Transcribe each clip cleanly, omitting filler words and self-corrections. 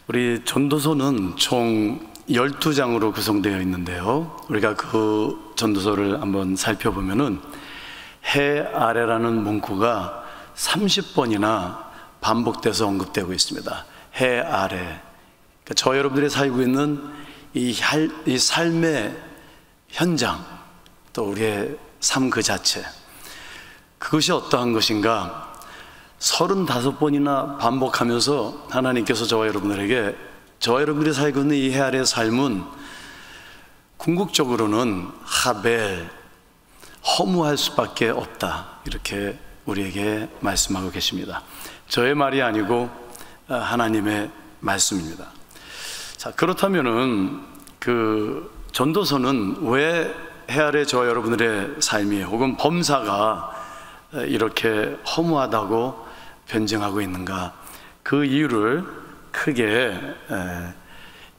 우리 전도서는 총 12장으로 구성되어 있는데요, 우리가 그 전도서를 한번 살펴보면은 해 아래라는 문구가 30번이나 반복돼서 언급되고 있습니다. 해 아래. 그러니까 저 여러분들이 살고 있는 이 삶의 현장, 또 우리의 삶 그 자체, 그것이 어떠한 것인가 35번이나 반복하면서 하나님께서 저와 여러분들에게, 저와 여러분들이 살고 있는 이 해 아래의 삶은 궁극적으로는 하벨, 허무할 수밖에 없다, 이렇게 우리에게 말씀하고 계십니다. 저의 말이 아니고 하나님의 말씀입니다. 자, 그렇다면은 그 전도서는 왜 해 아래 저와 여러분들의 삶이, 혹은 범사가 이렇게 허무하다고 변증하고 있는가? 그 이유를 크게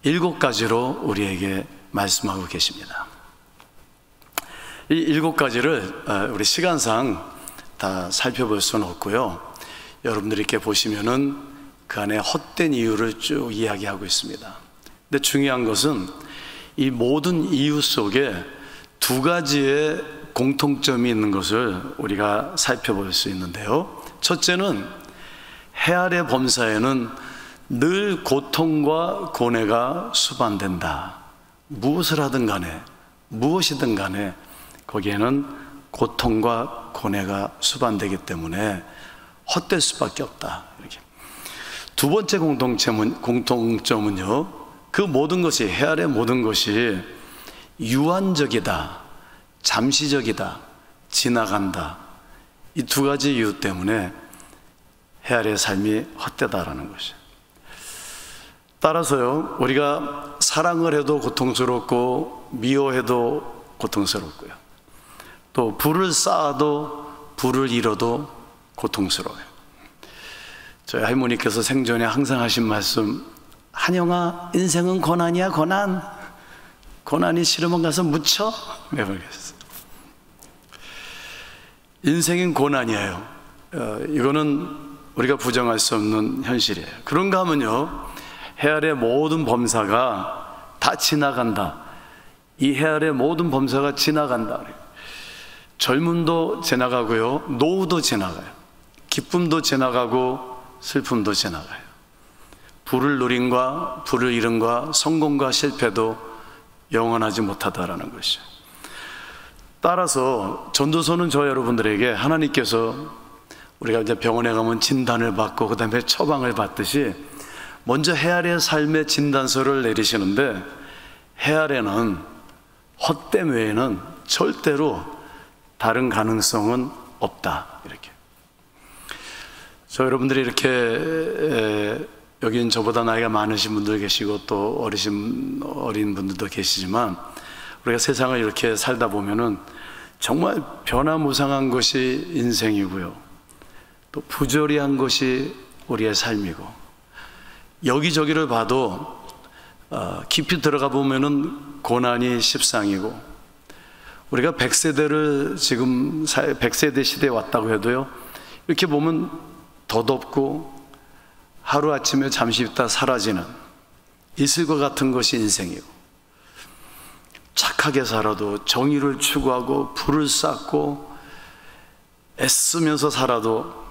7가지로 우리에게 말씀하고 계십니다. 이 7가지를 우리 시간상 다 살펴볼 수는 없고요, 여러분들이 이렇게 보시면은 그 안에 헛된 이유를 쭉 이야기하고 있습니다. 근데 중요한 것은 이 모든 이유 속에 2가지의 공통점이 있는 것을 우리가 살펴볼 수 있는데요, 첫째는 해 아래 범사에는 늘 고통과 고뇌가 수반된다. 무엇을 하든 간에, 무엇이든 간에 거기에는 고통과 고뇌가 수반되기 때문에 헛될 수밖에 없다, 이렇게. 2번째 공통점은요, 그 모든 것이, 해 아래 모든 것이 유한적이다, 잠시적이다, 지나간다. 이 2가지 이유 때문에 해 아래의 삶이 헛되다라는 것이에요. 따라서요, 우리가 사랑을 해도 고통스럽고 미워해도 고통스럽고요, 또 부를 쌓아도 부를 잃어도 고통스러워요. 저희 할머니께서 생전에 항상 하신 말씀, 한영아, 인생은 고난이야, 고난. 고난이 싫으면 가서 묻혀. 매번 그랬어요. 인생은 고난이에요. 이거는 우리가 부정할 수 없는 현실이에요. 그런가 하면요, 해 아래 모든 범사가 다 지나간다. 이 해 아래 모든 범사가 지나간다. 젊음도 지나가고요, 노후도 지나가요. 기쁨도 지나가고 슬픔도 지나가요. 부를 누림과 부를 잃음과 성공과 실패도 영원하지 못하다라는 것이죠. 따라서 전도서는 저 여러분들에게 하나님께서, 우리가 이제 병원에 가면 진단을 받고 그 다음에 처방을 받듯이 먼저 해 아래의 삶의 진단서를 내리시는데, 해 아래는 헛됨 외에는 절대로 다른 가능성은 없다, 이렇게. 저 여러분들이 이렇게 여기는 저보다 나이가 많으신 분들 계시고 또 어린 분들도 계시지만, 우리가 세상을 이렇게 살다 보면은 정말 변화무쌍한 것이 인생이고요, 또 부조리한 것이 우리의 삶이고, 여기저기를 봐도 깊이 들어가 보면은 고난이 십상이고, 우리가 100세대를 지금 100세대 시대에 왔다고 해도요, 이렇게 보면 덧없고 하루아침에 잠시 있다 사라지는 이슬과 같은 것이 인생이고, 착하게 살아도, 정의를 추구하고 부를 쌓고 애쓰면서 살아도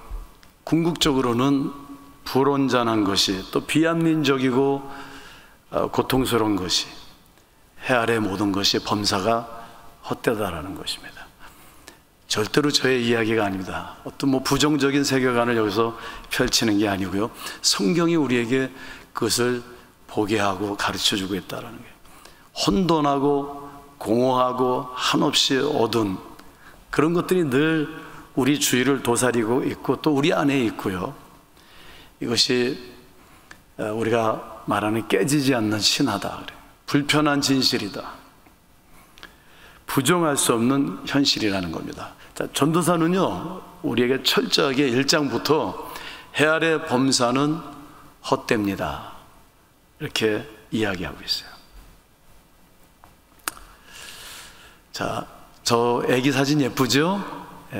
궁극적으로는 불온전한 것이, 또 비합리적이고 고통스러운 것이, 해 아래 모든 것이 범사가 헛되다라는 것입니다. 절대로 저의 이야기가 아닙니다. 어떤 부정적인 세계관을 여기서 펼치는 게 아니고요, 성경이 우리에게 그것을 보게 하고 가르쳐주고 있다는 거예요. 혼돈하고 공허하고 한없이 어두운 그런 것들이 늘 우리 주위를 도사리고 있고 또 우리 안에 있고요, 이것이 우리가 말하는 깨지지 않는 신화다, 불편한 진실이다, 부정할 수 없는 현실이라는 겁니다. 자, 전도서는요, 우리에게 철저하게 1장부터 해 아래 범사는 헛됩니다, 이렇게 이야기하고 있어요. 자, 저 애기 사진 예쁘죠?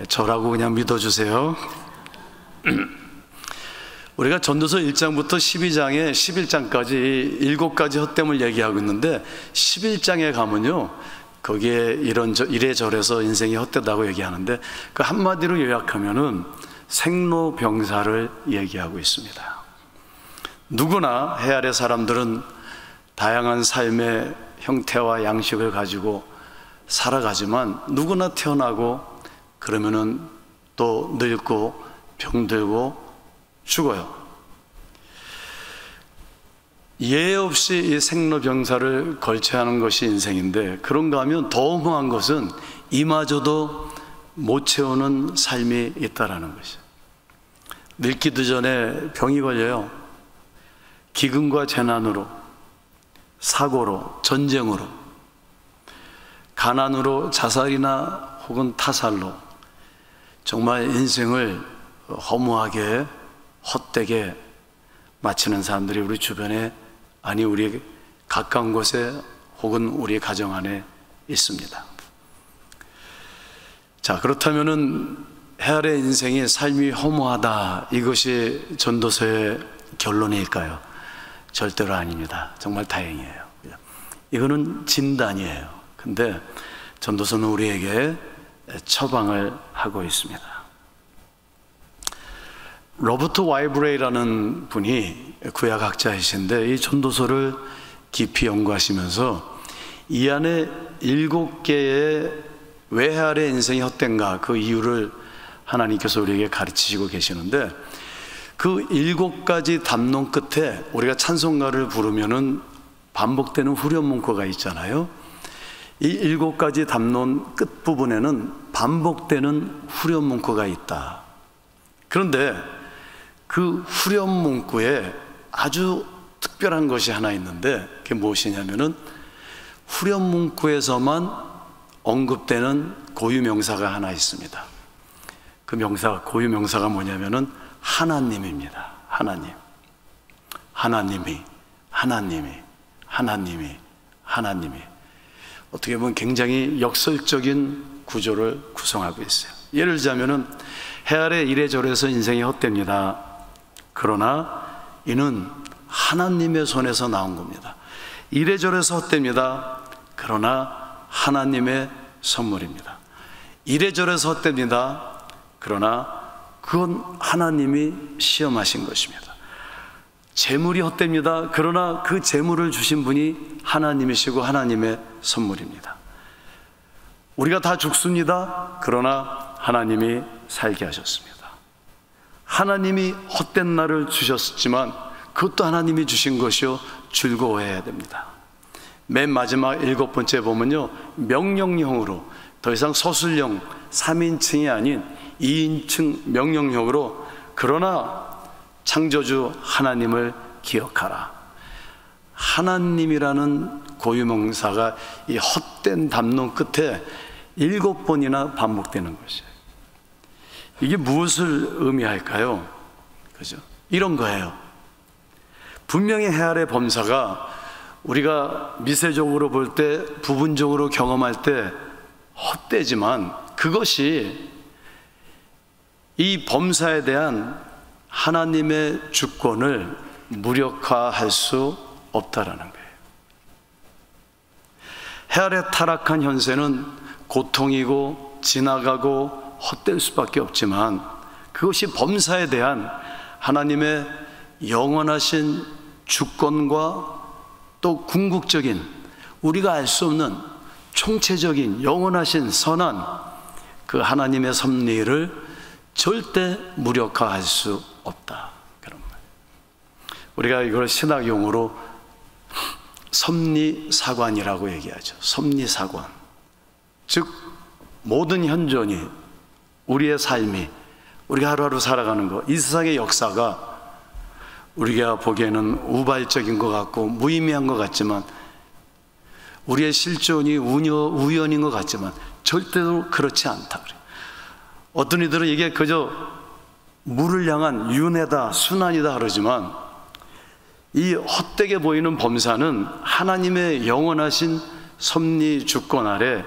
저라고 그냥 믿어주세요. 우리가 전도서 1장부터 12장에 11장까지 7가지 헛됨을 얘기하고 있는데 11장에 가면요, 거기에 이래저래서 인생이 헛되다고 얘기하는데 그 한마디로 요약하면은 생로병사를 얘기하고 있습니다. 누구나 해 아래 사람들은 다양한 삶의 형태와 양식을 가지고 살아가지만 누구나 태어나고 그러면은 또 늙고 병들고 죽어요. 예외 없이 이 생로병사를 걸쳐야 하는 것이 인생인데, 그런가 하면 더 어마한 것은 이마저도 못 채우는 삶이 있다라는 것이죠. 늙기도 전에 병이 걸려요. 기근과 재난으로, 사고로, 전쟁으로, 가난으로, 자살이나 혹은 타살로 정말 인생을 허무하게 헛되게 마치는 사람들이 우리 주변에, 아니 우리 가까운 곳에 혹은 우리 가정 안에 있습니다. 자, 그렇다면은 해 아래 인생의 삶이 허무하다, 이것이 전도서의 결론일까요? 절대로 아닙니다. 정말 다행이에요. 이거는 진단이에요. 근데 전도서는 우리에게 처방을 하고 있습니다. 로버트 와이브레이라는 분이 구약학자이신데 이 전도서를 깊이 연구하시면서 이 안에 7개의 왜 해 아래 인생이 헛된가, 그 이유를 하나님께서 우리에게 가르치시고 계시는데, 그 7가지 담론 끝에 우리가 찬송가를 부르면은 반복되는 후렴 문구가 있잖아요. 이 7가지 담론 끝부분에는 반복되는 후렴 문구가 있다. 그런데 그 후렴 문구에 아주 특별한 것이 하나 있는데, 그게 무엇이냐면은 후렴 문구에서만 언급되는 고유명사가 하나 있습니다. 그 고유명사가 뭐냐면은 하나님입니다. 하나님. 하나님이. 어떻게 보면 굉장히 역설적인 구조를 구성하고 있어요. 예를 들자면은 해 아래 이래저래서 인생이 헛됩니다. 그러나 이는 하나님의 손에서 나온 겁니다. 이래저래서 헛됩니다. 그러나 하나님의 선물입니다. 이래저래서 헛됩니다. 그러나 그건 하나님이 시험하신 것입니다. 재물이 헛됩니다. 그러나 그 재물을 주신 분이 하나님이시고 하나님의 선물입니다. 우리가 다 죽습니다. 그러나 하나님이 살게 하셨습니다. 하나님이 헛된 날을 주셨지만 그것도 하나님이 주신 것이요, 즐거워해야 됩니다. 맨 마지막 7번째 보면요, 명령형으로, 더 이상 서술형 3인칭이 아닌 2인칭 명령형으로, 그러나 창조주 하나님을 기억하라. 하나님이라는 고유명사가 이 헛된 담론 끝에 7번이나 반복되는 것이에요. 이게 무엇을 의미할까요? 그죠? 이런 거예요. 분명히 해 아래 범사가 우리가 미세적으로 볼 때, 부분적으로 경험할 때 헛되지만 그것이 이 범사에 대한 하나님의 주권을 무력화할 수 없다라는 거예요. 해 아래 타락한 현세는 고통이고 지나가고 헛될 수밖에 없지만 그것이 범사에 대한 하나님의 영원하신 주권과 또 궁극적인, 우리가 알 수 없는 총체적인 영원하신 선한 그 하나님의 섭리를 절대 무력화할 수 없다, 그런 말. 우리가 이걸 신학 용어로 섭리사관이라고 얘기하죠. 섭리사관. 즉 모든 현존이, 우리의 삶이, 우리가 하루하루 살아가는 것, 이 세상의 역사가 우리가 보기에는 우발적인 것 같고 무의미한 것 같지만, 우리의 실존이 우연인 것 같지만 절대로 그렇지 않다. 어떤 이들은 이게 그저 물을 향한 윤회다, 순환이다 그러지만, 이 헛되게 보이는 범사는 하나님의 영원하신 섭리 주권 아래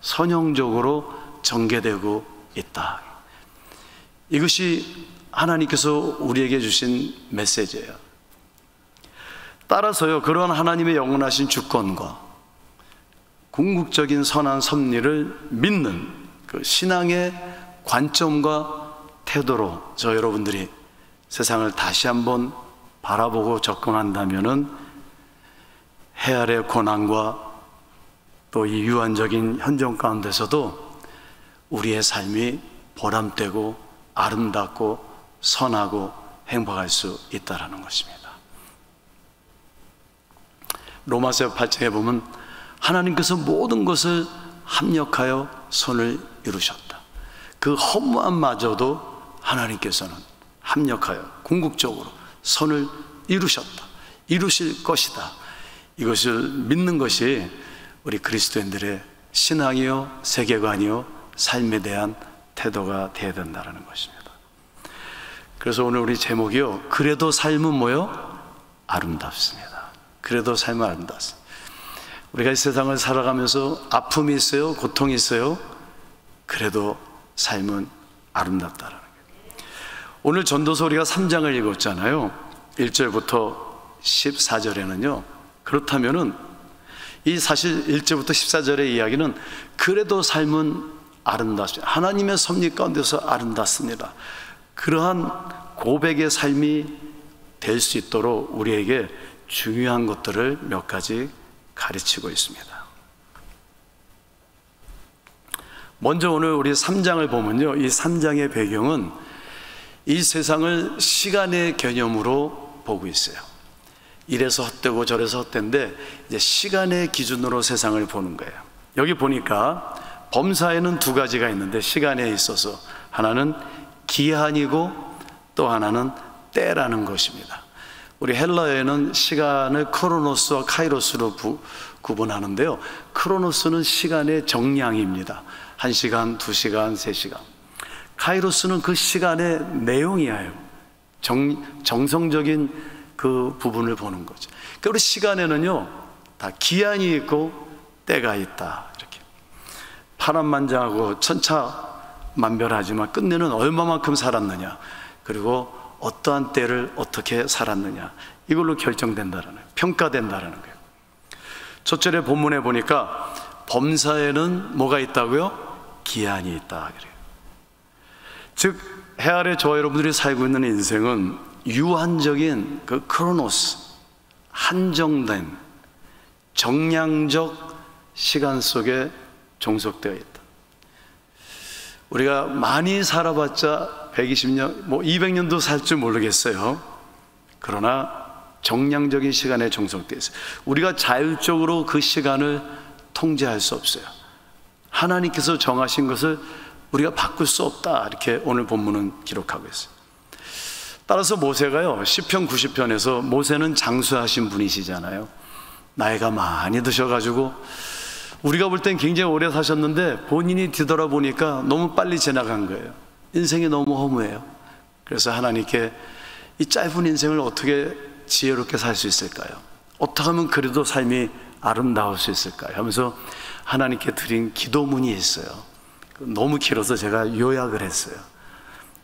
선형적으로 전개되고 있다. 이것이 하나님께서 우리에게 주신 메시지예요. 따라서요, 그런 하나님의 영원하신 주권과 궁극적인 선한 섭리를 믿는 그 신앙의 관점과 태도로 저 여러분들이 세상을 다시 한번 바라보고 접근한다면은 해 아래 고난과 또 이 유한적인 현정 가운데서도 우리의 삶이 보람되고 아름답고 선하고 행복할 수 있다는 것입니다. 로마서 8장에 보면 하나님께서 모든 것을 합력하여 선을 이루셨다. 그 허무함마저도 하나님께서는 합력하여 궁극적으로 선을 이루셨다. 이루실 것이다. 이것을 믿는 것이 우리 그리스도인들의 신앙이요, 세계관이요, 삶에 대한 태도가 되어야 된다는 것입니다. 그래서 오늘 우리 제목이요, 그래도 삶은 뭐요? 아름답습니다. 그래도 삶은 아름답습니다. 우리가 이 세상을 살아가면서 아픔이 있어요, 고통이 있어요. 그래도 삶은 아름답다라는 거예요. 오늘 전도서 우리가 3장을 읽었잖아요. 1절부터 14절에는요. 그렇다면은 이 사실 1절부터 14절의 이야기는 그래도 삶은 아름답습니다. 하나님의 섭리 가운데서 아름답습니다. 그러한 고백의 삶이 될 수 있도록 우리에게 중요한 것들을 몇 가지 가르치고 있습니다. 먼저 오늘 우리 3장을 보면요, 이 3장의 배경은 이 세상을 시간의 개념으로 보고 있어요. 이래서 헛되고 저래서 헛된데 이제 시간의 기준으로 세상을 보는 거예요. 여기 보니까 범사에는 두 가지가 있는데 시간에 있어서 하나는 기한이고 또 하나는 때라는 것입니다. 우리 헬라어에는 시간을 크로노스와 카이로스로 구분하는데요. 크로노스는 시간의 정량입니다. 1시간, 2시간, 3시간. 카이로스는 그 시간의 내용이에요. 정성적인 그 부분을 보는 거죠. 그러니까 우리 시간에는요, 다 기한이 있고 때가 있다. 이렇게 파란만장하고 천차만별하지만 끝내는 얼마만큼 살았느냐, 그리고 어떠한 때를 어떻게 살았느냐, 이걸로 결정된다라는 거예요. 평가된다라는 거예요. 첫절의 본문에 보니까 범사에는 뭐가 있다고요? 기한이 있다. 그래요. 즉, 해 아래 저와 여러분들이 살고 있는 인생은 유한적인 그 크로노스, 한정된 정량적 시간 속에 종속되어 있다. 우리가 많이 살아봤자 120년, 뭐 200년도 살 줄 모르겠어요. 그러나 정량적인 시간에 종속되어 있어요. 우리가 자율적으로 그 시간을 통제할 수 없어요. 하나님께서 정하신 것을 우리가 바꿀 수 없다. 이렇게 오늘 본문은 기록하고 있어요. 따라서 모세가요, 시편 90편에서 모세는 장수하신 분이시잖아요. 나이가 많이 드셔가지고 우리가 볼 땐 굉장히 오래 사셨는데 본인이 뒤돌아보니까 너무 빨리 지나간 거예요. 인생이 너무 허무해요. 그래서 하나님께 이 짧은 인생을 어떻게 지혜롭게 살 수 있을까요? 어떻게 하면 그래도 삶이 아름다울 수 있을까요? 하면서 하나님께 드린 기도문이 있어요. 너무 길어서 제가 요약을 했어요.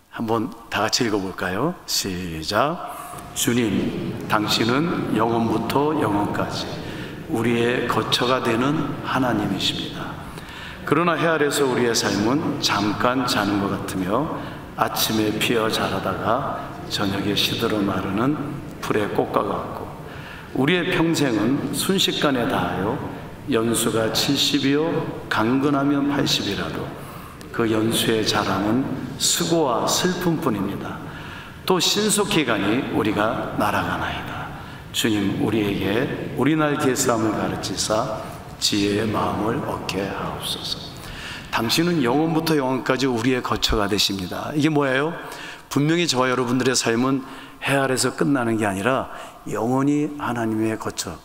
한번 다 같이 읽어볼까요? 시작. 주님, 당신은 영원부터 영원까지 우리의 거처가 되는 하나님이십니다. 그러나 해 아래서 우리의 삶은 잠깐 자는 것 같으며 아침에 피어 자라다가 저녁에 시들어 마르는 풀의 꽃과 같고 우리의 평생은 순식간에 다하여 연수가 70이요 강건하면 80이라도 그 연수의 자랑은 수고와 슬픔뿐입니다. 또 신속히 가니 우리가 날아가나이다. 주님, 우리에게 우리 날 계수함을 가르치사 지혜의 마음을 얻게 하옵소서. 당신은 영원부터 영원까지 우리의 거처가 되십니다. 이게 뭐예요? 분명히 저와 여러분들의 삶은 해 아래서 끝나는 게 아니라 영원히 하나님의 거처,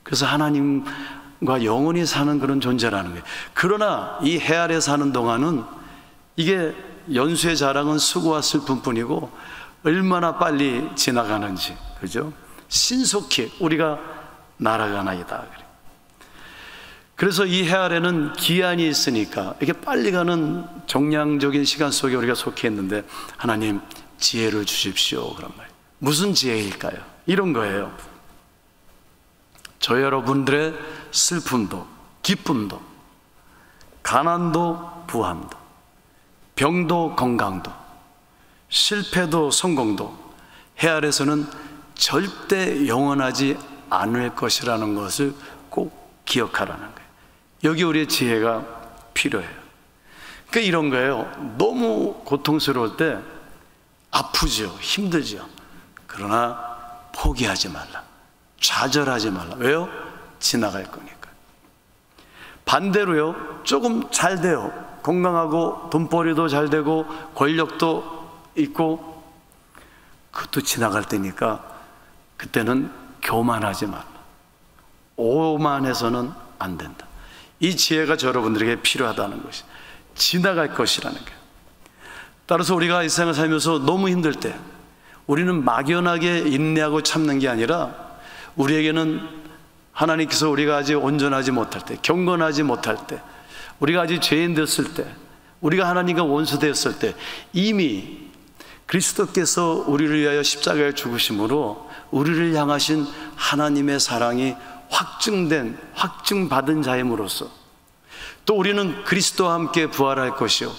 그래서 하나님과 영원히 사는 그런 존재라는 거예요. 그러나 이 해 아래 사는 동안은 이게 연수의 자랑은 수고와 슬픔뿐이고 얼마나 빨리 지나가는지, 그죠? 신속히 우리가 날아가나이다. 그래서 이 해 아래는 기한이 있으니까 이렇게 빨리 가는 정량적인 시간 속에 우리가 속해 있는데, 하나님 지혜를 주십시오. 그런 말. 무슨 지혜일까요? 이런 거예요. 저 여러분들의 슬픔도, 기쁨도, 가난도, 부함도, 병도, 건강도, 실패도, 성공도 해 아래서는 절대 영원하지 않을 것이라는 것을 꼭 기억하라는 거예요. 여기 우리의 지혜가 필요해요. 그러니까 이런 거예요. 너무 고통스러울 때 아프죠, 힘들죠. 그러나 포기하지 말라, 좌절하지 말라. 왜요? 지나갈 거니까. 반대로요, 조금 잘 돼요. 건강하고 돈벌이도 잘 되고 권력도 있고, 그것도 지나갈 때니까 그때는 교만하지 말라. 오만해서는 안 된다. 이 지혜가 저 여러분들에게 필요하다는 것이, 지나갈 것이라는 거예요. 따라서 우리가 이 세상을 살면서 너무 힘들 때 우리는 막연하게 인내하고 참는 게 아니라, 우리에게는 하나님께서 우리가 아직 온전하지 못할 때, 경건하지 못할 때, 우리가 아직 죄인 됐을 때, 우리가 하나님과 원수되었을 때 이미 그리스도께서 우리를 위하여 십자가에 죽으심으로 우리를 향하신 하나님의 사랑이 확증받은 자임으로써, 또 우리는 그리스도와 함께 부활할 것이요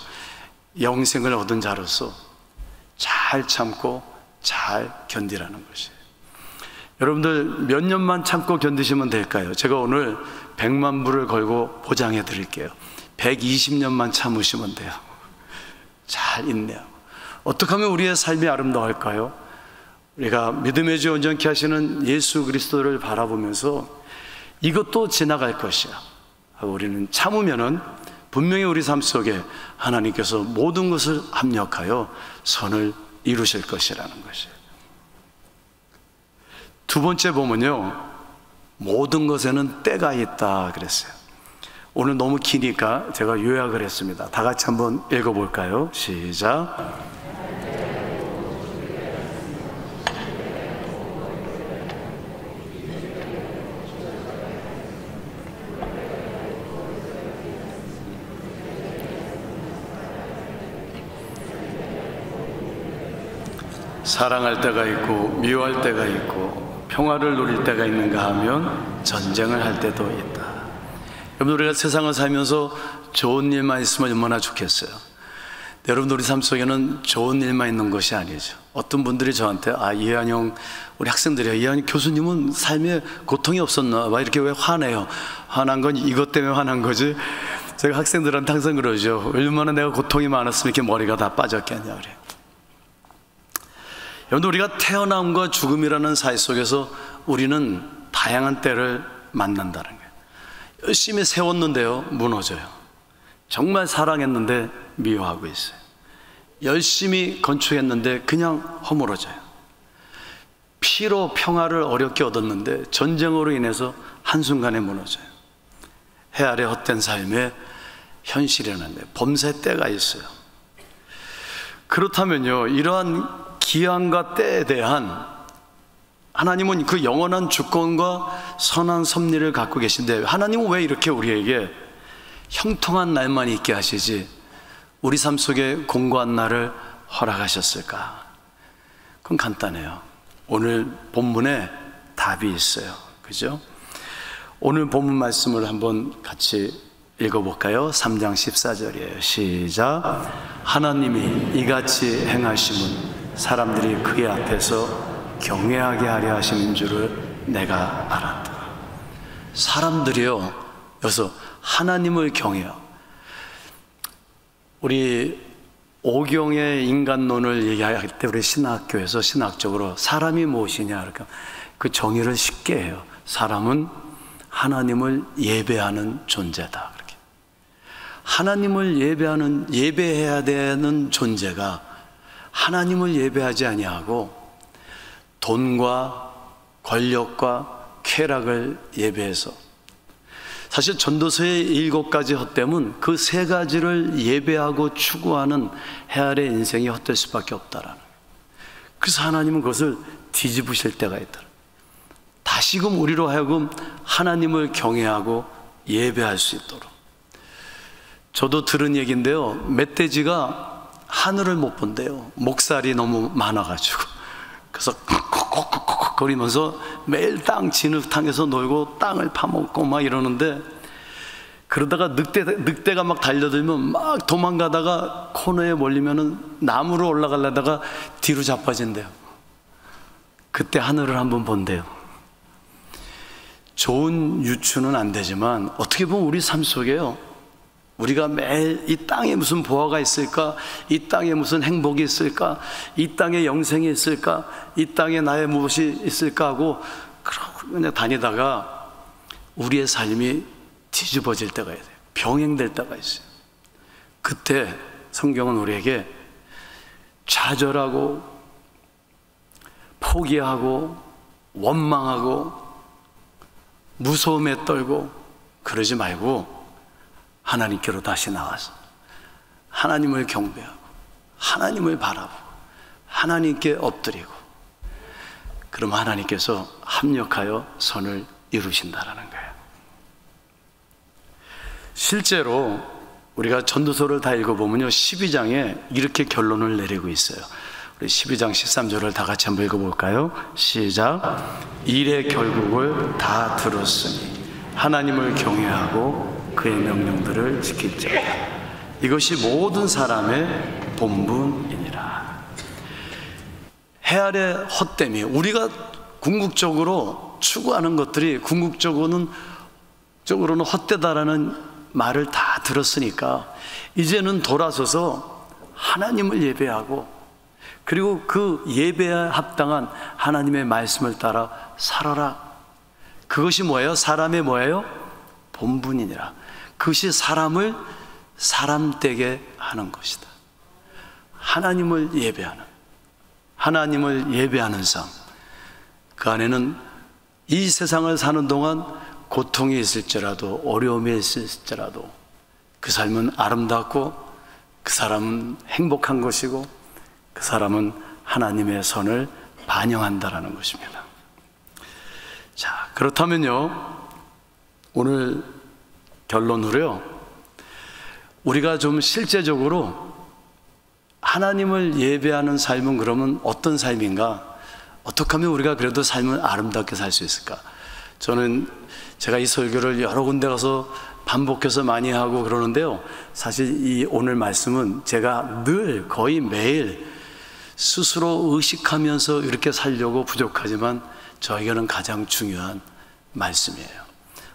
영생을 얻은 자로서 잘 참고 잘 견디라는 것이에요. 여러분들 몇 년만 참고 견디시면 될까요? 제가 오늘 100만 불을 걸고 보장해 드릴게요. 120년만 참으시면 돼요. 잘 인내하고. 어떻게 하면 우리의 삶이 아름다울까요? 우리가 믿음의 주 온전케 하시는 예수 그리스도를 바라보면서 이것도 지나갈 것이야 하고 우리는 참으면은 분명히 우리 삶 속에 하나님께서 모든 것을 합력하여 선을 이루실 것이라는 것이에요. 두 번째 보면요, 모든 것에는 때가 있다 그랬어요. 오늘 너무 기니까 제가 요약을 했습니다. 다 같이 한번 읽어볼까요? 시작. 사랑할 때가 있고 미워할 때가 있고 평화를 누릴 때가 있는가 하면 전쟁을 할 때도 있다. 여러분, 우리가 세상을 살면서 좋은 일만 있으면 얼마나 좋겠어요. 여러분, 우리 삶 속에는 좋은 일만 있는 것이 아니죠. 어떤 분들이 저한테 이한영, 우리 학생들이요, 이한영 교수님은 삶에 고통이 없었나 봐, 이렇게 왜 화내요? 화난 건 이것 때문에 화난 거지. 제가 학생들한테 항상 그러죠. 얼마나 내가 고통이 많았으면 이렇게 머리가 다 빠졌겠냐 그래요. 여러분, 우리가 태어남과 죽음이라는 사이 속에서 우리는 다양한 때를 만난다는 거예요. 열심히 세웠는데요, 무너져요. 정말 사랑했는데 미워하고 있어요. 열심히 건축했는데 그냥 허물어져요. 피로 평화를 어렵게 얻었는데 전쟁으로 인해서 한순간에 무너져요. 해 아래 헛된 삶의 현실이라는데 범사의 때가 있어요. 그렇다면요, 이러한 기한과 때에 대한 하나님은 그 영원한 주권과 선한 섭리를 갖고 계신데, 하나님은 왜 이렇게 우리에게 형통한 날만 있게 하시지 우리 삶 속에 공고한 날을 허락하셨을까? 그건 간단해요. 오늘 본문에 답이 있어요. 그죠? 오늘 본문 말씀을 한번 같이 읽어볼까요? 3장 14절이에요. 시작. 하나님이 이같이 행하심은 사람들이 그의 앞에서 경외하게 하려 하심인 줄을 내가 알았다. 사람들이요, 여기서 하나님을 경외해요. 우리 오경의 인간론을 얘기할 때 우리 신학교에서 신학적으로 사람이 무엇이냐, 그러니까 그 정의를 쉽게 해요. 사람은 하나님을 예배하는 존재다. 그렇게. 하나님을 예배해야 되는 존재가 하나님을 예배하지 아니하고 돈과 권력과 쾌락을 예배해서, 사실 전도서의 7가지 헛됨은 그 3가지를 예배하고 추구하는 해 아래 인생이 헛될 수밖에 없다라는 거예요. 그래서 하나님은 그것을 뒤집으실 때가 있다. 다시금 우리로 하여금 하나님을 경외하고 예배할 수 있도록. 저도 들은 얘기인데요, 멧돼지가 하늘을 못 본대요. 목살이 너무 많아가지고. 그래서 콕콕콕콕 거리면서 매일 땅 진흙탕에서 놀고 땅을 파먹고 막 이러는데, 그러다가 늑대가 막 달려들면 막 도망가다가 코너에 몰리면은 나무로 올라가려다가 뒤로 자빠진대요. 그때 하늘을 한번 본대요. 좋은 유추는 안 되지만 어떻게 보면 우리 삶 속에요, 우리가 매일 이 땅에 무슨 보화가 있을까, 이 땅에 무슨 행복이 있을까, 이 땅에 영생이 있을까, 이 땅에 나의 무엇이 있을까 하고 그냥 다니다가 우리의 삶이 뒤집어질 때가 있어요. 병행될 때가 있어요. 그때 성경은 우리에게 좌절하고 포기하고 원망하고 무서움에 떨고 그러지 말고 하나님께로 다시 나와서 하나님을 경배하고 하나님을 바라보고 하나님께 엎드리고, 그럼 하나님께서 합력하여 선을 이루신다라는 거예요. 실제로 우리가 전도서를 다 읽어보면요, 12장에 이렇게 결론을 내리고 있어요. 우리 12장 13절을 다 같이 한번 읽어볼까요? 시작. 일의 결국을 다 들었으니 하나님을 경외하고 그의 명령들을 지킬지어다. 이것이 모든 사람의 본분이니라. 해 아래 헛됨이, 우리가 궁극적으로 추구하는 것들이 궁극적으로는 헛되다라는 말을 다 들었으니까 이제는 돌아서서 하나님을 예배하고, 그리고 그 예배에 합당한 하나님의 말씀을 따라 살아라. 그것이 뭐예요? 사람의 뭐예요? 본분이니라. 그것이 사람을 사람되게 하는 것이다. 하나님을 예배하는 삶, 그 안에는 이 세상을 사는 동안 고통이 있을지라도 어려움이 있을지라도 그 삶은 아름답고 그 사람은 행복한 것이고 그 사람은 하나님의 선을 반영한다라는 것입니다. 자, 그렇다면요, 오늘 결론으로요, 우리가 좀 실제적으로 하나님을 예배하는 삶은 그러면 어떤 삶인가? 어떻게 하면 우리가 그래도 삶을 아름답게 살 수 있을까? 저는 제가 이 설교를 여러 군데 가서 반복해서 많이 하고 그러는데요, 사실 이 오늘 말씀은 제가 늘 거의 매일 스스로 의식하면서 이렇게 살려고 부족하지만 저에게는 가장 중요한 말씀이에요.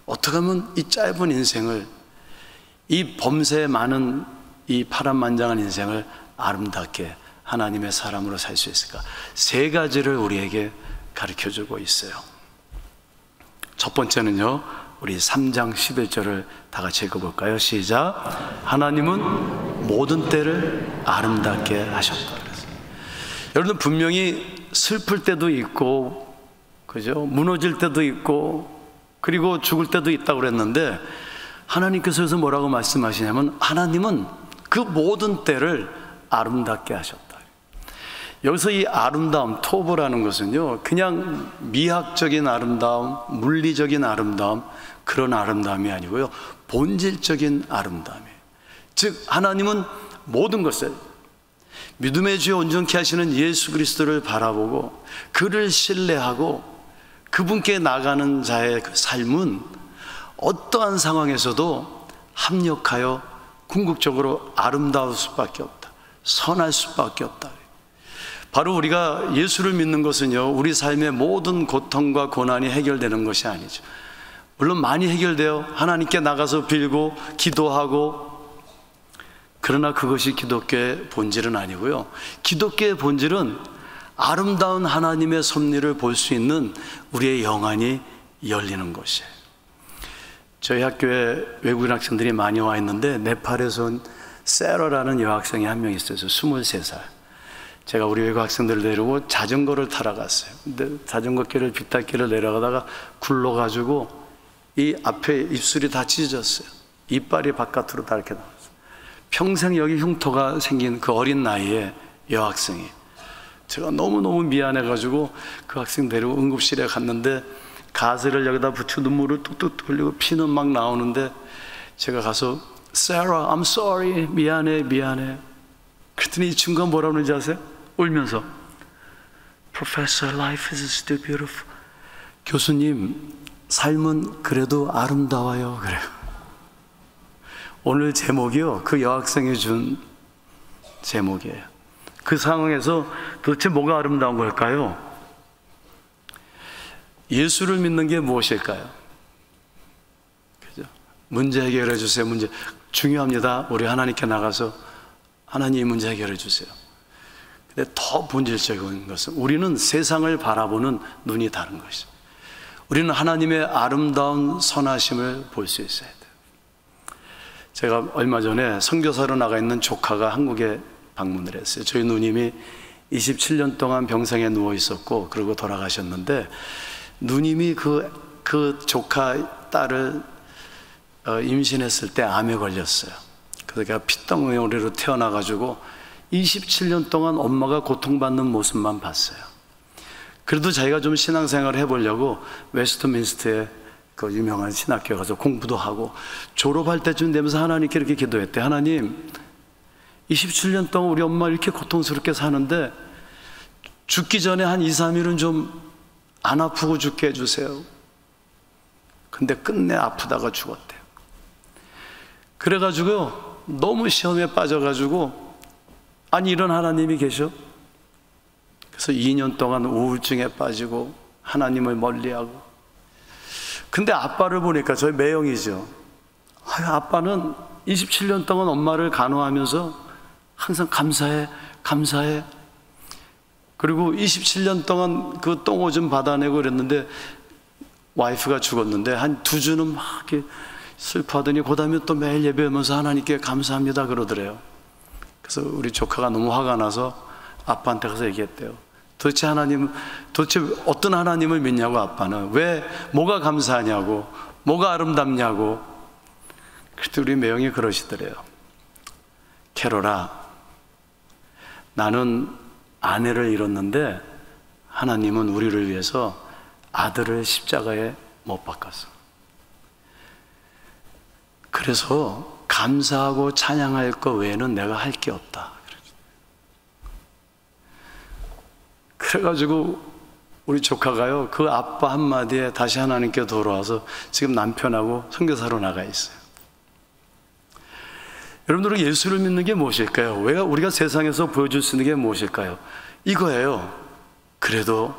어떻게 하면 이 짧은 인생을, 이 범사에 많은 이 파란만장한 인생을 아름답게 하나님의 사람으로 살 수 있을까? 세 가지를 우리에게 가르쳐주고 있어요. 첫 번째는요, 우리 3장 11절을 다 같이 읽어볼까요? 시작. 하나님은 모든 때를 아름답게 하셨다. 그랬어요. 여러분, 분명히 슬플 때도 있고, 그죠? 무너질 때도 있고, 그리고 죽을 때도 있다고 그랬는데, 하나님께서 여기서 뭐라고 말씀하시냐면 하나님은 그 모든 때를 아름답게 하셨다. 여기서 이 아름다움, 토브라는 것은요, 그냥 미학적인 아름다움, 물리적인 아름다움, 그런 아름다움이 아니고요, 본질적인 아름다움이에요. 즉 하나님은 모든 것을, 믿음의 주에 온전케 하시는 예수 그리스도를 바라보고 그를 신뢰하고 그분께 나가는 자의 그 삶은 어떠한 상황에서도 합력하여 궁극적으로 아름다울 수밖에 없다, 선할 수밖에 없다. 바로 우리가 예수를 믿는 것은요, 우리 삶의 모든 고통과 고난이 해결되는 것이 아니죠. 물론 많이 해결돼요. 하나님께 나가서 빌고 기도하고, 그러나 그것이 기독교의 본질은 아니고요, 기독교의 본질은 아름다운 하나님의 섭리를 볼 수 있는 우리의 영안이 열리는 것이에요. 저희 학교에 외국인 학생들이 많이 와 있는데 네팔에서 온 세라라는 여학생이 한 명 있어요. 23살. 제가 우리 외국 학생들을 데리고 자전거를 타러 갔어요. 근데 자전거 길을 빗닦이를 내려가다가 굴러가지고 이 앞에 입술이 다 찢어졌어요. 이빨이 바깥으로 다 이렇게 나왔어요. 평생 여기 흉터가 생긴 그 어린 나이에 여학생이, 제가 너무너무 미안해가지고 그 학생 데리고 응급실에 갔는데 가스를 여기다 붙이고 눈물을 뚝뚝 흘리고 피는 막 나오는데 제가 가서 Sarah, I'm sorry, 미안해. 그랬더니 이 친구가 뭐라 그러는지 아세요? 울면서 Professor, life is still beautiful. 교수님, 삶은 그래도 아름다워요. 그래요. 오늘 제목이요, 그 여학생이 준 제목이에요. 그 상황에서 도대체 뭐가 아름다운 걸까요? 예수를 믿는 게 무엇일까요? 그죠? 문제 해결해 주세요. 문제 중요합니다. 우리 하나님께 나가서 하나님 이 문제 해결해 주세요. 근데 더 본질적인 것은 우리는 세상을 바라보는 눈이 다른 것이죠. 우리는 하나님의 아름다운 선하심을 볼 수 있어야 돼요. 제가 얼마 전에 선교사로 나가 있는 조카가 한국에 방문을 했어요. 저희 누님이 27년 동안 병상에 누워 있었고 그러고 돌아가셨는데, 누님이 그 조카 딸을 임신했을 때 암에 걸렸어요. 그래서 걔가 피덩어리로 태어나가지고 27년 동안 엄마가 고통받는 모습만 봤어요. 그래도 자기가 좀 신앙생활을 해보려고 웨스트민스터에 그 유명한 신학교에 가서 공부도 하고, 졸업할 때쯤 되면서 하나님께 이렇게 기도했대. 하나님, 27년 동안 우리 엄마 이렇게 고통스럽게 사는데 죽기 전에 한 2, 3일은 좀 안 아프고 죽게 해주세요. 근데 끝내 아프다가 죽었대요. 그래가지고 너무 시험에 빠져가지고, 아니 이런 하나님이 계셔? 그래서 2년 동안 우울증에 빠지고 하나님을 멀리하고. 근데 아빠를 보니까, 저희 매형이죠. 아빠는 27년 동안 엄마를 간호하면서 항상 감사해, 감사해. 그리고 27년 동안 그 똥오줌 받아내고 그랬는데, 와이프가 죽었는데 한 2주는 막 이렇게 슬퍼하더니 그 다음에 또 매일 예배하면서 하나님께 감사합니다 그러더래요. 그래서 우리 조카가 너무 화가 나서 아빠한테 가서 얘기했대요. 도대체 어떤 하나님을 믿냐고, 아빠는. 왜, 뭐가 감사하냐고, 뭐가 아름답냐고. 그때 우리 매형이 그러시더래요. 캐롤아, 나는 아내를 잃었는데 하나님은 우리를 위해서 아들을 십자가에 못 박았어. 그래서 감사하고 찬양할 것 외에는 내가 할 게 없다. 그래가지고 우리 조카가요, 그 아빠 한마디에 다시 하나님께 돌아와서 지금 남편하고 선교사로 나가 있어요. 여러분들은 예수를 믿는 게 무엇일까요? 왜 우리가 세상에서 보여줄 수 있는 게 무엇일까요? 이거예요. 그래도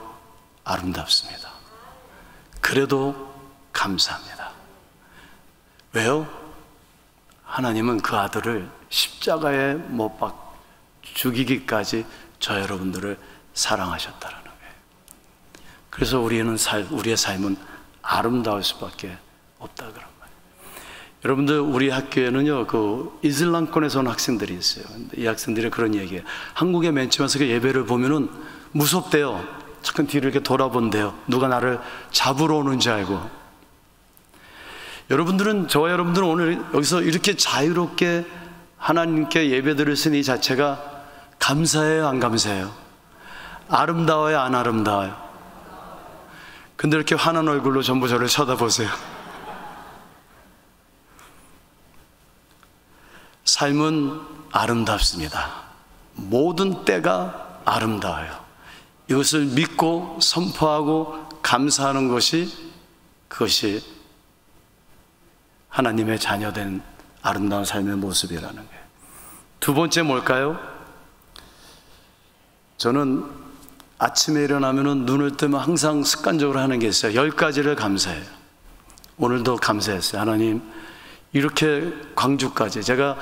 아름답습니다. 그래도 감사합니다. 왜요? 하나님은 그 아들을 십자가에 못 박 죽이기까지 저 여러분들을 사랑하셨다라는 거예요. 그래서 우리의 삶은 아름다울 수밖에 없다 그런 말이에요. 여러분들, 우리 학교에는요, 그 이슬람권에서 온 학생들이 있어요. 이 학생들이 그런 얘기예요. 한국에 맨 처음에 그 예배를 보면은 무섭대요. 잠깐 뒤를 이렇게 돌아본대요. 누가 나를 잡으러 오는 줄 알고. 저와 여러분들은 오늘 여기서 이렇게 자유롭게 하나님께 예배드릴 수 있는 이 자체가 감사해요, 안 감사해요? 아름다워요, 안 아름다워요? 근데 이렇게 환한 얼굴로 전부 저를 쳐다보세요. 삶은 아름답습니다. 모든 때가 아름다워요. 이것을 믿고 선포하고 감사하는 그것이 하나님의 자녀된 아름다운 삶의 모습이라는 거예요. 두 번째 뭘까요? 저는 아침에 일어나면 눈을 뜨면 항상 습관적으로 하는 게 있어요. 10가지를 감사해요. 오늘도 감사했어요. 하나님, 이렇게 광주까지, 제가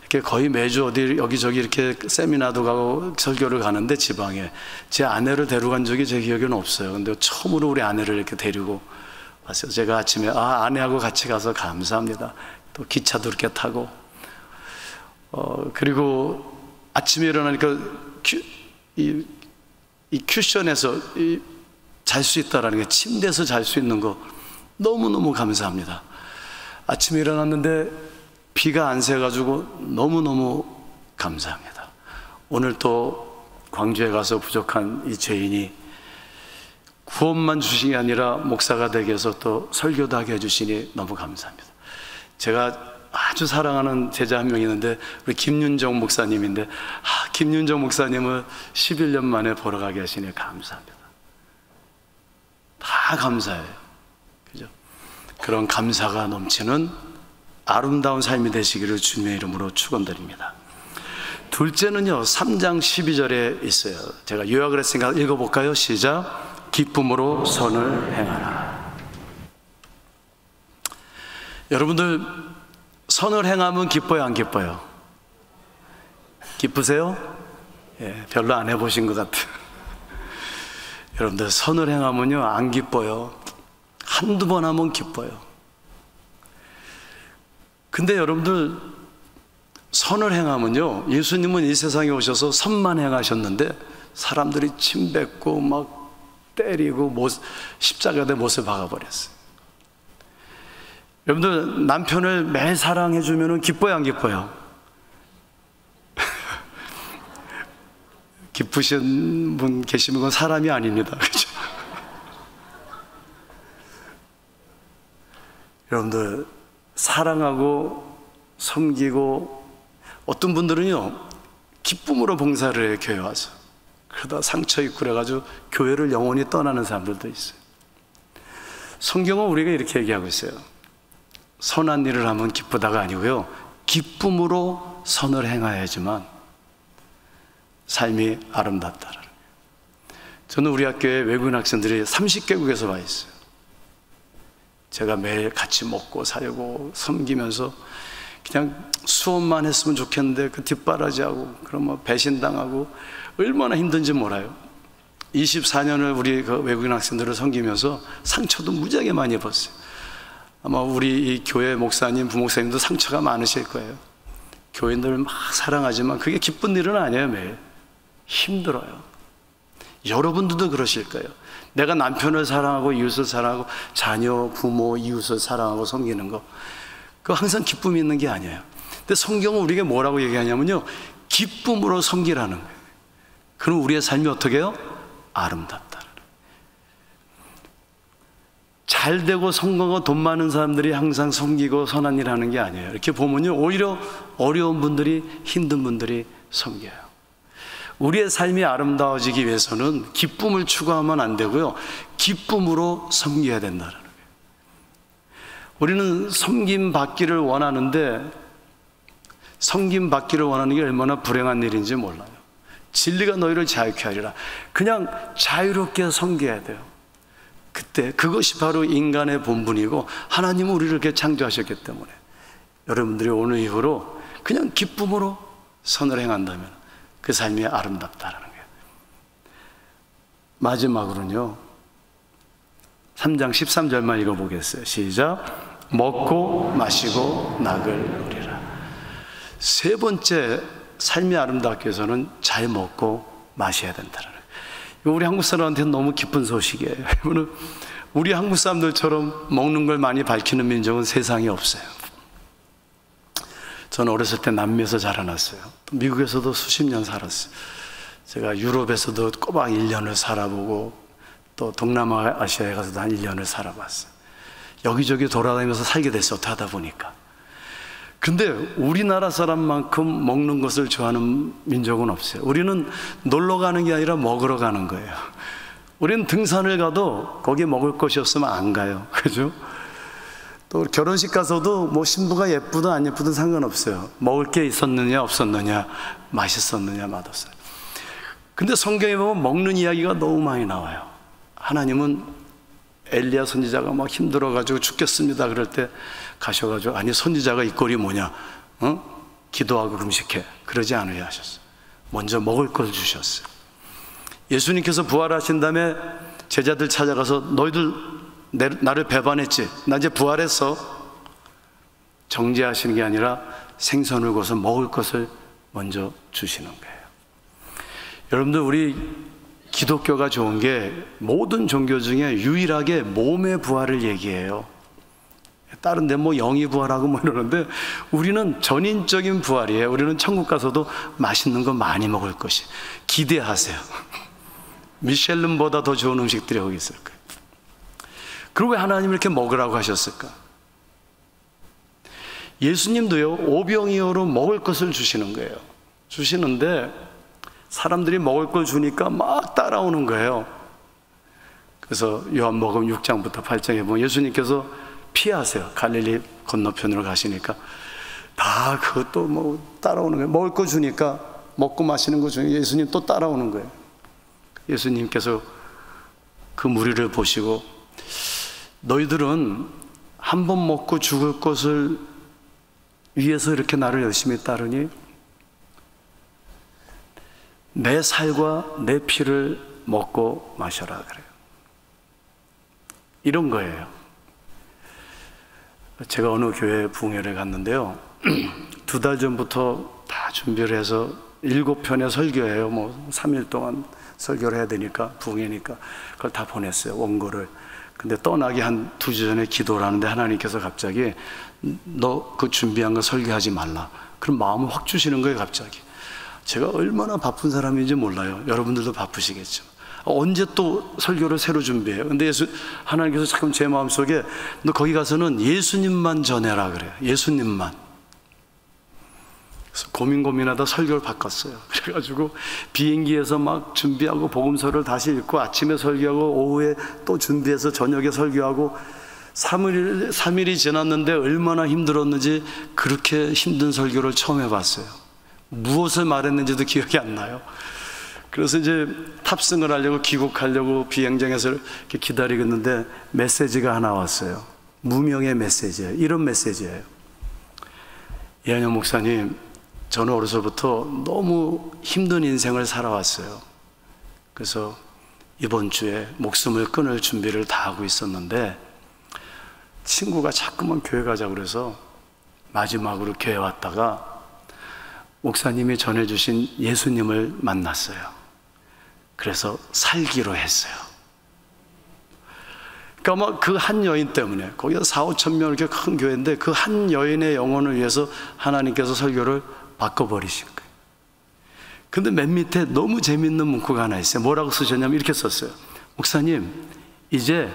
이렇게 거의 매주 어디 여기저기 이렇게 세미나도 가고 설교를 가는데, 지방에 제 아내를 데려간 적이 제 기억에는 없어요. 근데 처음으로 우리 아내를 이렇게 데리고 왔어요. 제가 아침에 아내하고 같이 가서 감사합니다. 또 기차도 이렇게 타고, 그리고 아침에 일어나니까 이 쿠션에서 잘 수 있다라는 게, 침대에서 잘 수 있는 거 너무너무 감사합니다. 아침에 일어났는데 비가 안 새가지고 너무너무 감사합니다. 오늘 또 광주에 가서 부족한 이 죄인이 구원만 주신 게 아니라 목사가 되게 해서 또 설교도 하게 해주시니 너무 감사합니다. 제가 아주 사랑하는 제자 한 명 있는데 우리 김윤정 목사님인데, 김윤정 목사님을 11년 만에 보러 가게 하시니 감사합니다. 다 감사해요. 그죠? 그런 감사가 넘치는 아름다운 삶이 되시기를 주님의 이름으로 축원드립니다. 둘째는요, 3장 12절에 있어요. 제가 요약을 했으니까 읽어볼까요? 시작. 기쁨으로 선을 행하라. 여러분들, 선을 행하면 기뻐요, 안 기뻐요? 기쁘세요? 예, 별로 안 해보신 것 같아요. 여러분들, 선을 행하면요, 안 기뻐요. 한두 번 하면 기뻐요. 근데 여러분들, 선을 행하면요, 예수님은 이 세상에 오셔서 선만 행하셨는데 사람들이 침뱉고 막 때리고 십자가에 못을 박아버렸어요. 여러분들, 남편을 매일 사랑해주면 기뻐요, 안 기뻐요? 기쁘신 분 계시면 그건 사람이 아닙니다. 그렇죠? 여러분들, 사랑하고 섬기고, 어떤 분들은요, 기쁨으로 봉사를 해요, 교회 와서. 그러다 상처 입고 그래가지고 교회를 영원히 떠나는 사람들도 있어요. 성경은 우리가 이렇게 얘기하고 있어요. 선한 일을 하면 기쁘다가 아니고요, 기쁨으로 선을 행하야지만 삶이 아름답다라는 거예요. 저는 우리 학교에 외국인 학생들이 30개국에서 와 있어요. 제가 매일 같이 먹고 살고 섬기면서 그냥 수업만 했으면 좋겠는데 그 뒷바라지하고 그러면 배신당하고 얼마나 힘든지 몰라요. 24년을 우리 그 외국인 학생들을 섬기면서 상처도 무지하게 많이 입었어요. 아마 우리 이 교회 목사님, 부목사님도 상처가 많으실 거예요. 교인들 막 사랑하지만 그게 기쁜 일은 아니에요. 매일 힘들어요. 여러분들도 그러실 거예요. 내가 남편을 사랑하고 이웃을 사랑하고 자녀, 부모, 이웃을 사랑하고 섬기는 거, 그거 항상 기쁨이 있는 게 아니에요. 근데 성경은 우리에게 뭐라고 얘기하냐면요, 기쁨으로 섬기라는 거예요. 그럼 우리의 삶이 어떻게 해요? 아름답다. 잘 되고 성공하고 돈 많은 사람들이 항상 섬기고 선한 일 하는 게 아니에요. 이렇게 보면요, 오히려 어려운 분들이, 힘든 분들이 섬겨요. 우리의 삶이 아름다워지기 위해서는 기쁨을 추구하면 안 되고요, 기쁨으로 섬겨야 된다는 거예요. 우리는 섬김 받기를 원하는데, 섬김 받기를 원하는 게 얼마나 불행한 일인지 몰라요. 진리가 너희를 자유케 하리라. 그냥 자유롭게 섬겨야 돼요. 그때 그것이 바로 인간의 본분이고, 하나님은 우리를 이렇게 창조하셨기 때문에 여러분들이 오늘 이후로 그냥 기쁨으로 선을 행한다면 그 삶이 아름답다라는 거예요. 마지막으로는요, 3장 13절만 읽어보겠어요. 시작. 먹고 마시고 낙을 누리라. 세 번째, 삶이 아름답기 위해서는 잘 먹고 마셔야 된다는 거예요. 우리 한국 사람한테는 너무 기쁜 소식이에요. 우리 한국 사람들처럼 먹는 걸 많이 밝히는 민족은 세상에 없어요. 저는 어렸을 때 남미에서 자라났어요. 또 미국에서도 수십 년 살았어요. 제가 유럽에서도 꼬박 1년을 살아보고, 또 동남아시아에 가서도 한 1년을 살아봤어요. 여기저기 돌아다니면서 살게 됐어요, 어떻게 하다 보니까. 근데 우리나라 사람만큼 먹는 것을 좋아하는 민족은 없어요. 우리는 놀러 가는 게 아니라 먹으러 가는 거예요. 우리는 등산을 가도 거기 먹을 것이 없으면 안 가요. 그죠? 또 결혼식 가서도 뭐 신부가 예쁘든 안 예쁘든 상관없어요. 먹을 게 있었느냐 없었느냐, 맛있었느냐 맛없어요. 근데 성경에 보면 먹는 이야기가 너무 많이 나와요. 하나님은 엘리야 선지자가 막 힘들어가지고 죽겠습니다 그럴 때 가셔가지고, 아니 선지자가 이 꼴이 뭐냐, 기도하고 금식해, 그러지 않으려 하셨어요. 먼저 먹을 걸 주셨어요. 예수님께서 부활하신 다음에 제자들 찾아가서 너희들 나를 배반했지, 나 이제 부활했어, 정죄하시는 게 아니라 생선을 구워서 먹을 것을 먼저 주시는 거예요. 여러분들, 우리 기독교가 좋은 게 모든 종교 중에 유일하게 몸의 부활을 얘기해요. 다른 데 뭐 영이 부활하고 뭐 이러는데, 우리는 전인적인 부활이에요. 우리는 천국 가서도 맛있는 거 많이 먹을 것이, 기대하세요. 미슐랭보다 더 좋은 음식들이 거기 있을 거예요. 그리고 왜 하나님이 이렇게 먹으라고 하셨을까? 예수님도요, 오병이어로 먹을 것을 주시는 거예요. 주시는데 사람들이 먹을 걸 주니까 막 따라오는 거예요. 그래서 요한복음 6장부터 8장에 보면 예수님께서 피하세요. 갈릴리 건너편으로 가시니까 다 그것도 뭐 따라오는 거예요. 먹을 거 주니까 먹고 마시는 거 중에 예수님 또 따라오는 거예요. 예수님께서 그 무리를 보시고 너희들은 한 번 먹고 죽을 것을 위해서 이렇게 나를 열심히 따르니 내 살과 내 피를 먹고 마셔라 그래요. 이런 거예요. 제가 어느 교회 부흥회를 갔는데요, 2달 전부터 다 준비를 해서 7편의 설교예요. 뭐 3일 동안 설교를 해야 되니까, 부흥회니까 그걸 다 보냈어요, 원고를. 근데 떠나기 한 2주 전에 기도를 하는데 하나님께서 갑자기 너 그 준비한 거 설교하지 말라, 그런 마음을 확 주시는 거예요. 갑자기 제가 얼마나 바쁜 사람인지 몰라요. 여러분들도 바쁘시겠죠. 언제 또 설교를 새로 준비해요. 근데 하나님께서 자꾸 제 마음속에 너 거기 가서는 예수님만 전해라 그래요. 예수님만. 그래서 고민하다 설교를 바꿨어요. 그래가지고 비행기에서 막 준비하고 복음서를 다시 읽고 아침에 설교하고 오후에 또 준비해서 저녁에 설교하고 3일이 지났는데 얼마나 힘들었는지, 그렇게 힘든 설교를 처음 해봤어요. 무엇을 말했는지도 기억이 안 나요. 그래서 이제 탑승을 하려고, 귀국하려고 비행장에서 이렇게 기다리고 있는데 메시지가 하나 왔어요. 무명의 메시지예요. 이런 메시지예요. 이한영 목사님, 저는 어려서부터 너무 힘든 인생을 살아왔어요. 그래서 이번 주에 목숨을 끊을 준비를 다 하고 있었는데 친구가 자꾸만 교회 가자고 그래서 마지막으로 교회 왔다가 목사님이 전해주신 예수님을 만났어요. 그래서 살기로 했어요. 그러니까 막 그 한 여인 때문에, 거기가 4-5천 명 이렇게 큰 교회인데 그 한 여인의 영혼을 위해서 하나님께서 설교를 바꿔버리신 거예요. 근데 맨 밑에 너무 재밌는 문구가 하나 있어요. 뭐라고 쓰셨냐면 이렇게 썼어요. 목사님, 이제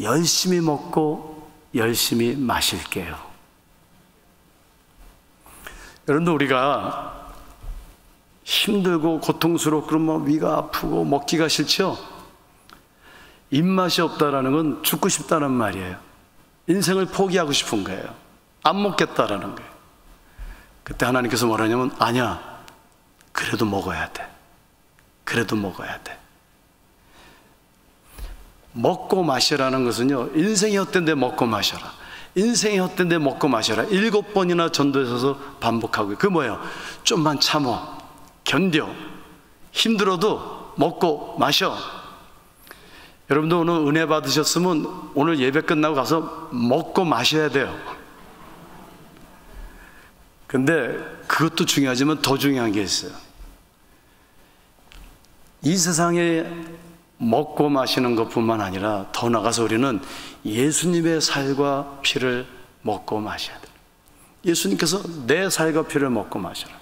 열심히 먹고 열심히 마실게요. 여러분들, 우리가 힘들고 고통스럽고 그러면 위가 아프고 먹기가 싫죠? 입맛이 없다라는 건 죽고 싶다는 말이에요. 인생을 포기하고 싶은 거예요. 안 먹겠다라는 거예요. 그때 하나님께서 뭐라냐면, 아니야, 그래도 먹어야 돼. 그래도 먹어야 돼. 먹고 마시라는 것은요, 인생이 헛된데 먹고 마셔라, 인생이 헛된데 먹고 마셔라 7번이나 전도에 서서 반복하고요. 그게 뭐예요? 좀만 참어, 견뎌, 힘들어도 먹고 마셔. 여러분도 오늘 은혜 받으셨으면 오늘 예배 끝나고 가서 먹고 마셔야 돼요. 근데 그것도 중요하지만 더 중요한 게 있어요. 이 세상에 먹고 마시는 것뿐만 아니라 더 나아가서 우리는 예수님의 살과 피를 먹고 마셔야 돼요. 예수님께서 내 살과 피를 먹고 마셔라.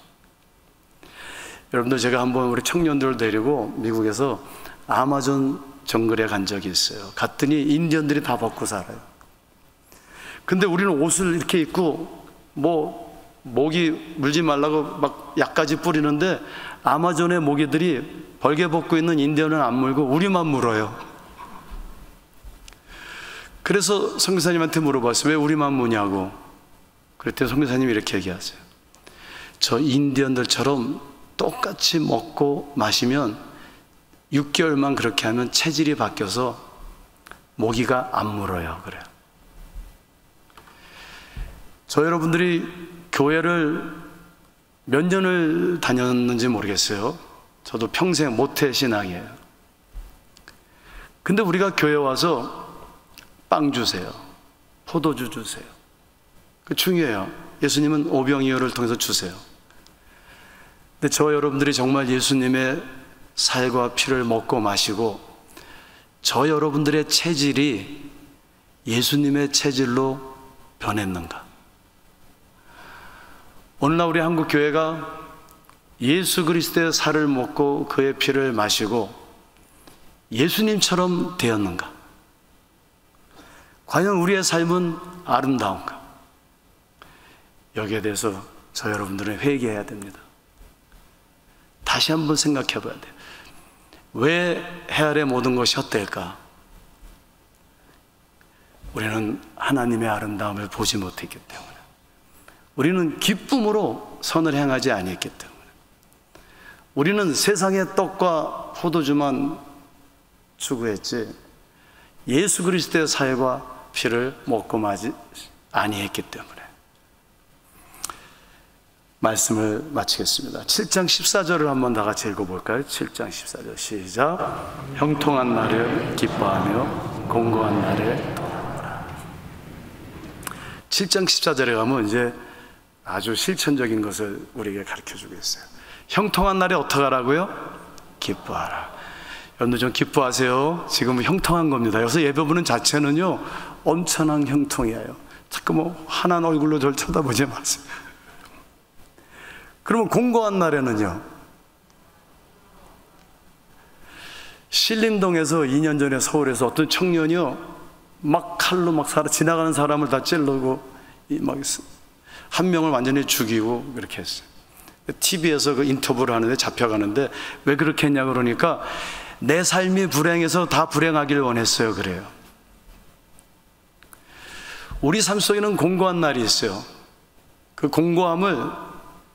여러분들, 제가 한번 우리 청년들을 데리고 미국에서 아마존 정글에 간 적이 있어요. 갔더니 인디언들이 다 벗고 살아요. 근데 우리는 옷을 이렇게 입고 뭐 모기 물지 말라고 막 약까지 뿌리는데 아마존의 모기들이 벌개 벗고 있는 인디언은 안 물고 우리만 물어요. 그래서 선교사님한테 물어봤어요. 왜 우리만 무냐고. 그랬더니 선교사님이 이렇게 얘기하세요. 저 인디언들처럼 똑같이 먹고 마시면 6개월만 그렇게 하면 체질이 바뀌어서 모기가 안 물어요. 그래요. 저 여러분들이 교회를 몇 년을 다녔는지 모르겠어요. 저도 평생 모태 신앙이에요. 근데 우리가 교회 와서 빵 주세요, 포도주 주세요. 그 중요해요. 예수님은 오병이어를 통해서 주세요. 근데 저 여러분들이 정말 예수님의 살과 피를 먹고 마시고 저 여러분들의 체질이 예수님의 체질로 변했는가? 오늘날 우리 한국 교회가 예수 그리스도의 살을 먹고 그의 피를 마시고 예수님처럼 되었는가? 과연 우리의 삶은 아름다운가? 여기에 대해서 저 여러분들은 회개해야 됩니다. 다시 한번 생각해 봐야 돼요. 왜 해 아래 모든 것이 헛될까? 우리는 하나님의 아름다움을 보지 못했기 때문에, 우리는 기쁨으로 선을 행하지 아니했기 때문에, 우리는 세상의 떡과 포도주만 추구했지 예수 그리스도의 살과 피를 먹고 마지 아니했기 때문에. 말씀을 마치겠습니다. 7장 14절을 한번 다 같이 읽어볼까요? 7장 14절 시작. 형통한 날을 기뻐하며 공고한 날에 7장 14절에 가면 이제 아주 실천적인 것을 우리에게 가르쳐주고 있어요. 형통한 날에 어떻게 하라고요? 기뻐하라. 여러분들 좀 기뻐하세요. 지금은 형통한 겁니다. 여기서 예배 부르는 자체는요 엄청난 형통이에요. 자꾸 뭐 환한 얼굴로 저를 쳐다보지 마세요. 그러면 공고한 날에는요, 신림동에서 2년 전에 서울에서 어떤 청년이요 막 칼로 막 지나가는 사람을 다 찔르고 막 한 명을 완전히 죽이고 그렇게 했어요. TV에서 그 인터뷰를 하는데 잡혀가는데 왜 그렇게 했냐 그러니까 내 삶이 불행해서 다 불행하길 원했어요. 그래요. 우리 삶 속에는 공고한 날이 있어요. 그 공고함을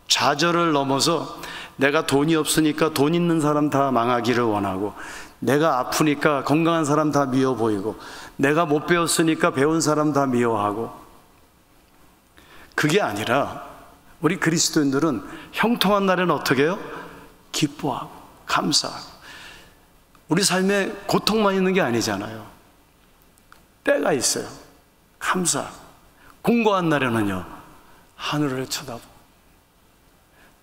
좌절을 넘어서 내가 돈이 없으니까 돈 있는 사람 다 망하기를 원하고, 내가 아프니까 건강한 사람 다 미워 보이고, 내가 못 배웠으니까 배운 사람 다 미워하고, 그게 아니라 우리 그리스도인들은 형통한 날에는 어떻게 해요? 기뻐하고 감사하고. 우리 삶에 고통만 있는 게 아니잖아요. 때가 있어요. 감사하고. 공고한 날에는요 하늘을 쳐다보고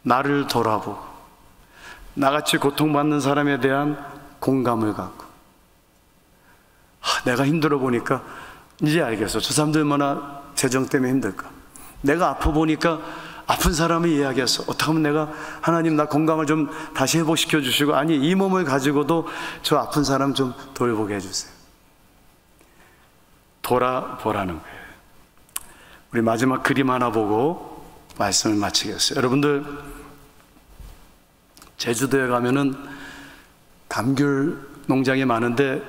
나를 돌아보고 나같이 고통받는 사람에 대한 공감을 갖고, 내가 힘들어 보니까 이제 알겠어. 저 사람들 얼마나 재정 때문에 힘들까. 내가 아파 보니까 아픈 사람을 이해하겠어. 어떻게 하면 내가 하나님 나 건강을 좀 다시 회복시켜 주시고, 아니 이 몸을 가지고도 저 아픈 사람 좀 돌보게 해주세요. 돌아보라는 거예요. 우리 마지막 그림 하나 보고 말씀을 마치겠어요. 여러분들 제주도에 가면은 감귤 농장이 많은데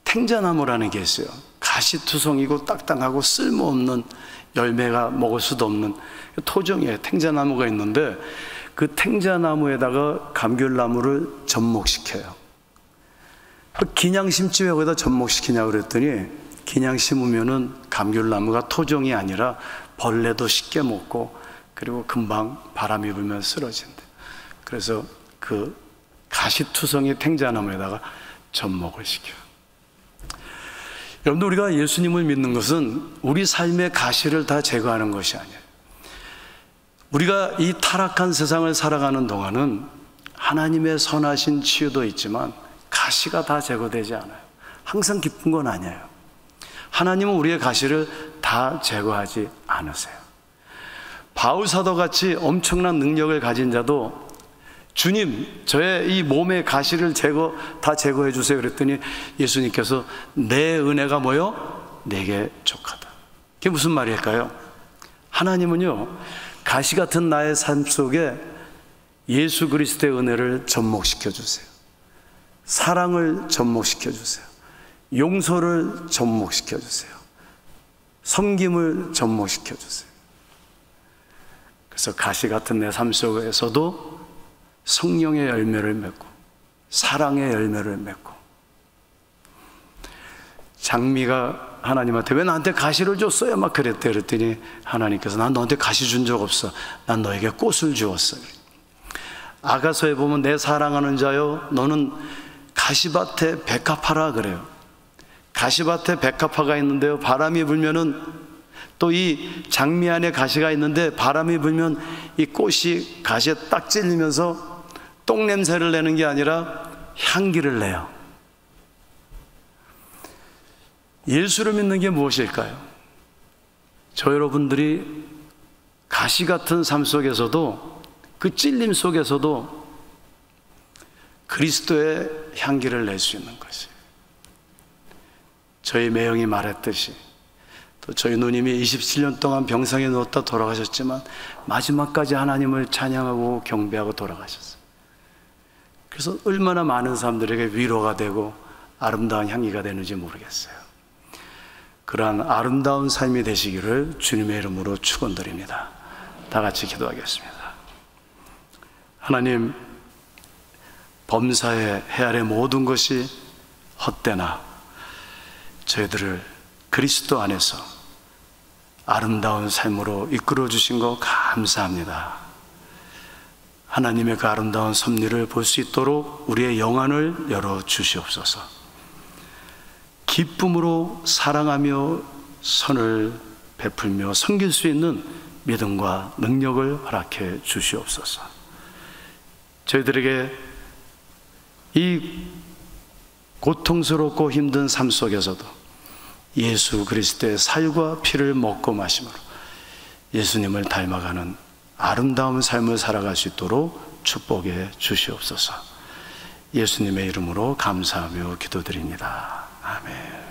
탱자나무라는 게 있어요. 가시투성이고 딱딱하고 쓸모없는, 열매가 먹을 수도 없는 토종이에요. 탱자나무가 있는데 그 탱자나무에다가 감귤나무를 접목시켜요. 그냥 심지 왜 거기다 접목시키냐고 그랬더니, 그냥 심으면은 감귤나무가 토종이 아니라 벌레도 쉽게 먹고 그리고 금방 바람이 불면 쓰러진대. 그래서 그 가시투성이 탱자나무에다가 접목을 시켜요. 여러분들, 우리가 예수님을 믿는 것은 우리 삶의 가시를 다 제거하는 것이 아니에요. 우리가 이 타락한 세상을 살아가는 동안은 하나님의 선하신 치유도 있지만 가시가 다 제거되지 않아요. 항상 기쁜 건 아니에요. 하나님은 우리의 가시를 다 제거하지 않으세요. 바울 사도같이 엄청난 능력을 가진 자도 주님, 저의 이 몸의 가시를 다 제거해 주세요 그랬더니 예수님께서 내 은혜가 뭐요? 내게 족하다. 그게 무슨 말일까요? 하나님은요 가시 같은 나의 삶 속에 예수 그리스도의 은혜를 접목시켜 주세요. 사랑을 접목시켜 주세요. 용서를 접목시켜 주세요. 섬김을 접목시켜 주세요. 그래서 가시 같은 내 삶 속에서도 성령의 열매를 맺고 사랑의 열매를 맺고. 장미가 하나님한테 왜 나한테 가시를 줬어요? 막 그랬대. 그랬더니 하나님께서 난 너한테 가시 준 적 없어. 난 너에게 꽃을 주었어. 아가서에 보면 내 사랑하는 자여 너는 가시밭에 백합화라 그래요. 가시밭에 백합화가 있는데요, 바람이 불면은 또 이 장미 안에 가시가 있는데 바람이 불면 이 꽃이 가시에 딱 찔리면서 똥 냄새를 내는 게 아니라 향기를 내요. 예수를 믿는 게 무엇일까요? 저 여러분들이 가시 같은 삶 속에서도, 그 찔림 속에서도 그리스도의 향기를 낼 수 있는 것이에요. 저희 매형이 말했듯이 또 저희 누님이 27년 동안 병상에 누웠다 돌아가셨지만 마지막까지 하나님을 찬양하고 경배하고 돌아가셨어요. 그래서 얼마나 많은 사람들에게 위로가 되고 아름다운 향기가 되는지 모르겠어요. 그러한 아름다운 삶이 되시기를 주님의 이름으로 축원드립니다. 다 같이 기도하겠습니다. 하나님, 범사에 해 아래 모든 것이 헛되나 저희들을 그리스도 안에서 아름다운 삶으로 이끌어 주신 거 감사합니다. 하나님의 그 아름다운 섭리를 볼 수 있도록 우리의 영안을 열어 주시옵소서. 기쁨으로 사랑하며 선을 베풀며 섬길 수 있는 믿음과 능력을 허락해 주시옵소서. 저희들에게 이 고통스럽고 힘든 삶 속에서도 예수 그리스도의 살과 피를 먹고 마심으로 예수님을 닮아가는 아름다운 삶을 살아갈 수 있도록 축복해 주시옵소서. 예수님의 이름으로 감사하며 기도드립니다. 아멘.